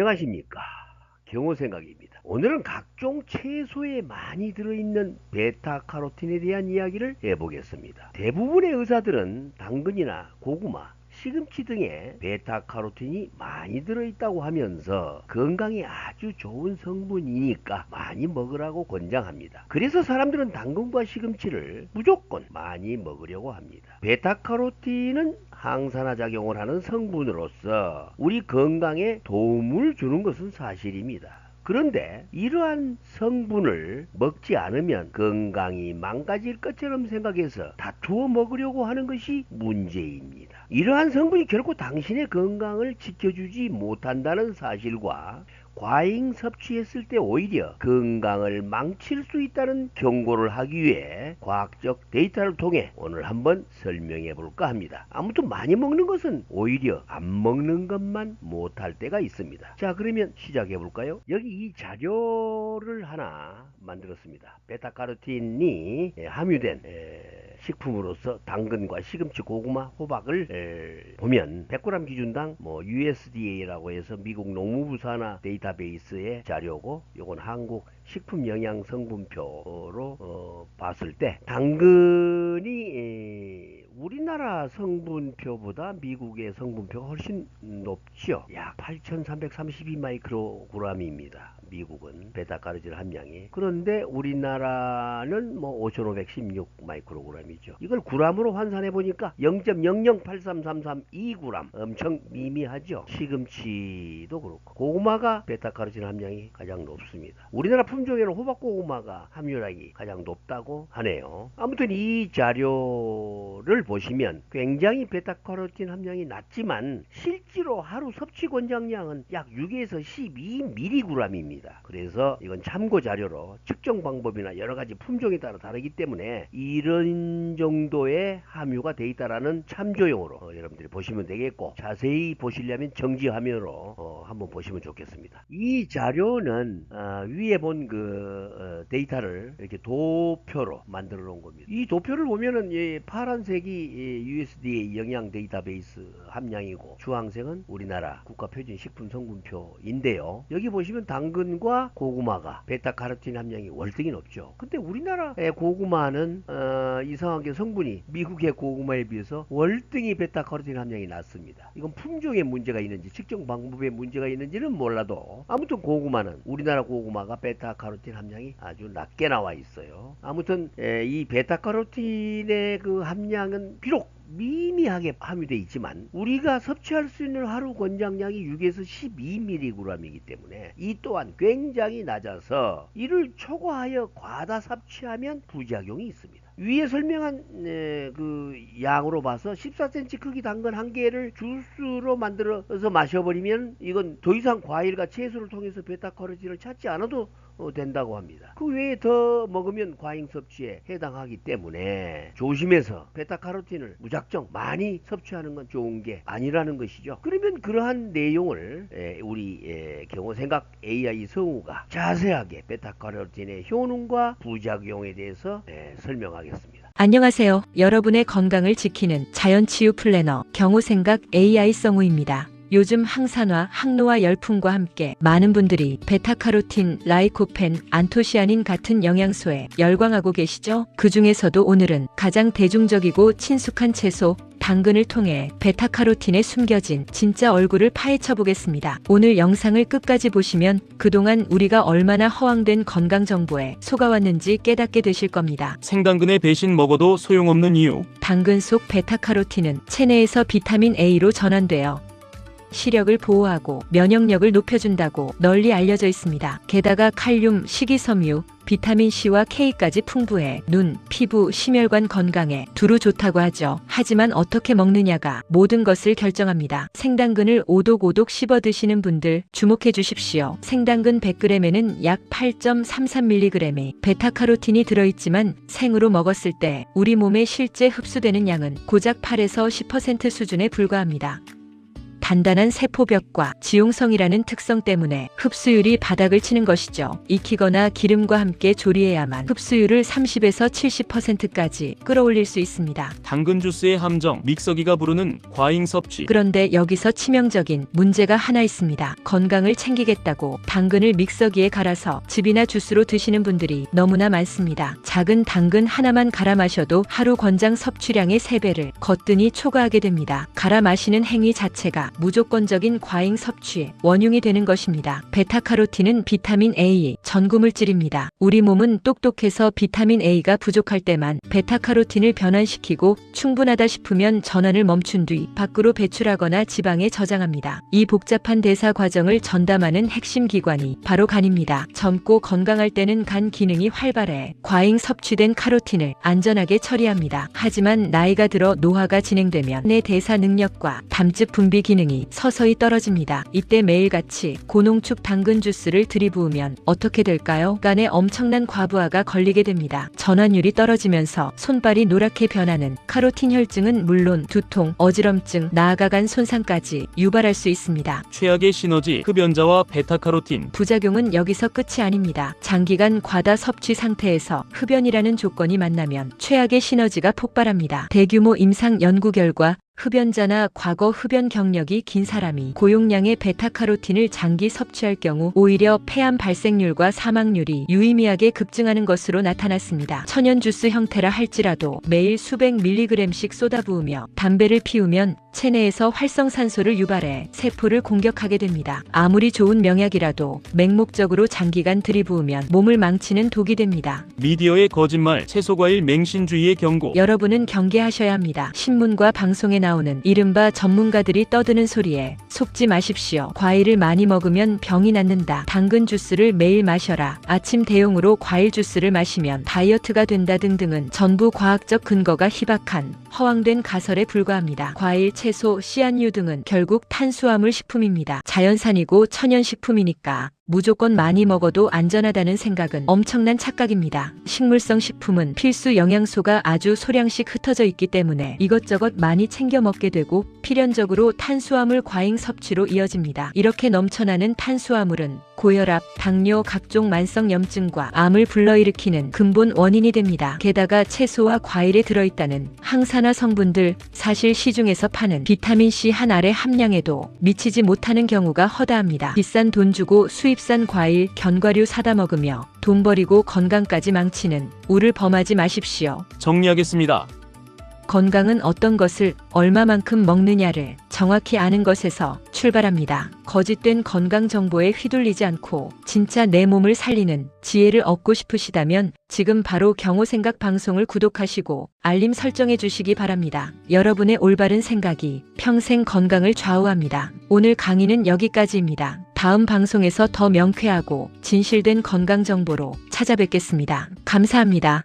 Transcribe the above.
안녕하십니까. 경호생각입니다. 오늘은 각종 채소에 많이 들어있는 베타카로틴에 대한 이야기를 해보겠습니다. 대부분의 의사들은 당근이나 고구마, 시금치 등에 베타카로틴이 많이 들어있다고 하면서 건강에 아주 좋은 성분이니까 많이 먹으라고 권장합니다. 그래서 사람들은 당근과 시금치를 무조건 많이 먹으려고 합니다. 베타카로틴은 항산화 작용을 하는 성분으로서 우리 건강에 도움을 주는 것은 사실입니다. 그런데 이러한 성분을 먹지 않으면 건강이 망가질 것처럼 생각해서 다투어 먹으려고 하는 것이 문제입니다. 이러한 성분이 결코 당신의 건강을 지켜주지 못한다는 사실과 과잉 섭취했을 때 오히려 건강을 망칠 수 있다는 경고를 하기 위해 과학적 데이터를 통해 오늘 한번 설명해 볼까 합니다. 아무튼 많이 먹는 것은 오히려 안 먹는 것만 못할 때가 있습니다. 자, 그러면 시작해 볼까요? 여기 이 자료를 하나 만들었습니다. 베타카로틴이 함유된 식품으로서 당근과 시금치, 고구마, 호박을 보면 100g 기준당 USDA라고 해서 미국 농무부 산하 데이터베이스의 자료고, 요건 한국 식품영양성분표로 봤을 때 당근이 우리나라 성분표보다 미국의 성분표가 훨씬 높죠. 약 8332 마이크로그램입니다. 미국은 베타카로틴 함량이. 그런데 우리나라는 5516 마이크로그램이죠. 이걸 g으로 환산해 보니까 0.0083332g, 엄청 미미하죠. 시금치도 그렇고 고구마가 베타카로틴 함량이 가장 높습니다. 우리나라 품종에는 호박고구마가 함유량이 가장 높다고 하네요. 아무튼 이 자료를 보시면 굉장히 베타카로틴 함량이 낮지만 실제로 하루 섭취 권장량은 약 6에서 12mg입니다. 그래서 이건 참고 자료로 측정 방법이나 여러가지 품종에 따라 다르기 때문에 이런 정도의 함유가 돼 있다라는 참조용으로 여러분들이 보시면 되겠고, 자세히 보시려면 정지화면으로 한번 보시면 좋겠습니다. 이 자료는 위에 본 그 데이터를 이렇게 도표로 만들어 놓은 겁니다. 이 도표를 보면은 파란색이 USDA 영양 데이터베이스 함량이고, 주황색은 우리나라 국가표준식품성분표인데요. 여기 보시면 당근과 고구마가 베타카로틴 함량이 월등히 높죠. 근데 우리나라의 고구마는 이상하게 성분이 미국의 고구마에 비해서 월등히 베타카로틴 함량이 낮습니다. 이건 품종에 문제가 있는지 측정 방법에 문제가 있는지는 몰라도 아무튼 고구마는, 우리나라 고구마가 베타카로틴 함량이 아주 낮게 나와 있어요. 아무튼 이 베타카로틴의 그 함량은 비록 미미하게 함유되어 있지만 우리가 섭취할 수 있는 하루 권장량이 6에서 12mg이기 때문에 이 또한 굉장히 낮아서 이를 초과하여 과다 섭취하면 부작용이 있습니다. 위에 설명한 그 양으로 봐서 14cm 크기 당근 한 개를 주스로 만들어서 마셔버리면 이건 더 이상 과일과 채소를 통해서 베타카로틴을 찾지 않아도 된다고 합니다. 그 외에 더 먹으면 과잉 섭취에 해당하기 때문에 조심해서 베타카로틴을 무작정 많이 섭취하는 건 좋은 게 아니라는 것이죠. 그러면 그러한 내용을 우리 경호생각 AI 성우가 자세하게 베타카로틴의 효능과 부작용에 대해서 설명하겠습니다. 안녕하세요. 여러분의 건강을 지키는 자연치유 플래너 경호생각 AI 성우입니다. 요즘 항산화, 항노화 열풍과 함께 많은 분들이 베타카로틴, 라이코펜, 안토시아닌 같은 영양소에 열광하고 계시죠? 그 중에서도 오늘은 가장 대중적이고 친숙한 채소, 당근을 통해 베타카로틴에 숨겨진 진짜 얼굴을 파헤쳐 보겠습니다. 오늘 영상을 끝까지 보시면 그동안 우리가 얼마나 허황된 건강 정보에 속아왔는지 깨닫게 되실 겁니다. 생당근의 대신 먹어도 소용없는 이유. 당근 속 베타카로틴은 체내에서 비타민 A로 전환되어 시력을 보호하고 면역력을 높여준다고 널리 알려져 있습니다. 게다가 칼륨, 식이섬유, 비타민 C와 K까지 풍부해 눈, 피부, 심혈관 건강에 두루 좋다고 하죠. 하지만 어떻게 먹느냐가 모든 것을 결정합니다. 생당근을 오독오독 씹어 드시는 분들 주목해 주십시오. 생당근 100g에는 약 8.33mg의 베타카로틴이 들어있지만 생으로 먹었을 때 우리 몸에 실제 흡수되는 양은 고작 8에서 10% 수준에 불과합니다. 단단한 세포벽과 지용성이라는 특성 때문에 흡수율이 바닥을 치는 것이죠. 익히거나 기름과 함께 조리해야만 흡수율을 30에서 70%까지 끌어올릴 수 있습니다. 당근 주스의 함정, 믹서기가 부르는 과잉 섭취. 그런데 여기서 치명적인 문제가 하나 있습니다. 건강을 챙기겠다고 당근을 믹서기에 갈아서 즙이나 주스로 드시는 분들이 너무나 많습니다. 작은 당근 하나만 갈아 마셔도 하루 권장 섭취량의 3배를 거뜬히 초과하게 됩니다. 갈아 마시는 행위 자체가 무조건적인 과잉 섭취의 원흉이 되는 것입니다. 베타카로틴은 비타민 A, 전구물질입니다. 우리 몸은 똑똑해서 비타민 A가 부족할 때만 베타카로틴을 변환시키고 충분하다 싶으면 전환을 멈춘 뒤 밖으로 배출하거나 지방에 저장합니다. 이 복잡한 대사 과정을 전담하는 핵심 기관이 바로 간입니다. 젊고 건강할 때는 간 기능이 활발해 과잉 섭취된 카로틴을 안전하게 처리합니다. 하지만 나이가 들어 노화가 진행되면 내 대사 능력과 담즙 분비 기능이 서서히 떨어집니다. 이때 매일같이 고농축 당근 주스를 들이부으면 어떻게 될까요? 간에 엄청난 과부하가 걸리게 됩니다. 전환율이 떨어지면서 손발이 노랗게 변하는 카로틴 혈증은 물론 두통, 어지럼증, 나아가 간 손상까지 유발할 수 있습니다. 최악의 시너지, 흡연자와 베타카로틴. 부작용은 여기서 끝이 아닙니다. 장기간 과다 섭취 상태에서 흡연이라는 조건이 만나면 최악의 시너지가 폭발합니다. 대규모 임상 연구 결과 흡연자나 과거 흡연 경력이 긴 사람이 고용량의 베타카로틴을 장기 섭취할 경우 오히려 폐암 발생률과 사망률이 유의미하게 급증하는 것으로 나타났습니다. 천연 주스 형태라 할지라도 매일 수백 밀리그램씩 쏟아부으며 담배를 피우면 체내에서 활성산소를 유발해 세포를 공격하게 됩니다. 아무리 좋은 명약이라도 맹목적으로 장기간 들이부으면 몸을 망치는 독이 됩니다. 미디어의 거짓말, 채소과일 맹신주의의 경고. 여러분은 경계하셔야 합니다. 신문과 방송에 나오는 이른바 전문가들이 떠드는 소리에 속지 마십시오. 과일을 많이 먹으면 병이 낫는다. 당근 주스를 매일 마셔라. 아침 대용으로 과일 주스를 마시면 다이어트가 된다 등등은 전부 과학적 근거가 희박한 허황된 가설에 불과합니다. 과일, 채소, 씨앗류 등은 결국 탄수화물 식품입니다. 자연산이고 천연식품이니까 무조건 많이 먹어도 안전하다는 생각은 엄청난 착각입니다. 식물성 식품은 필수 영양소가 아주 소량씩 흩어져 있기 때문에 이것저것 많이 챙겨 먹게 되고 필연적으로 탄수화물 과잉 섭취로 이어집니다. 이렇게 넘쳐나는 탄수화물은 고혈압, 당뇨, 각종 만성염증과 암을 불러일으키는 근본 원인이 됩니다. 게다가 채소와 과일에 들어있다는 항산화 성분들, 사실 시중에서 파는 비타민C 한 알의 함량에도 미치지 못하는 경우가 허다합니다. 비싼 돈 주고 수입산 과일, 견과류 사다 먹으며 돈 버리고 건강까지 망치는 우를 범하지 마십시오. 정리하겠습니다. 건강은 어떤 것을 얼마만큼 먹느냐를 정확히 아는 것에서 출발합니다. 거짓된 건강 정보에 휘둘리지 않고 진짜 내 몸을 살리는 지혜를 얻고 싶으시다면 지금 바로 경호생각 방송을 구독하시고 알림 설정해 주시기 바랍니다. 여러분의 올바른 생각이 평생 건강을 좌우합니다. 오늘 강의는 여기까지입니다. 다음 방송에서 더 명쾌하고 진실된 건강 정보로 찾아뵙겠습니다. 감사합니다.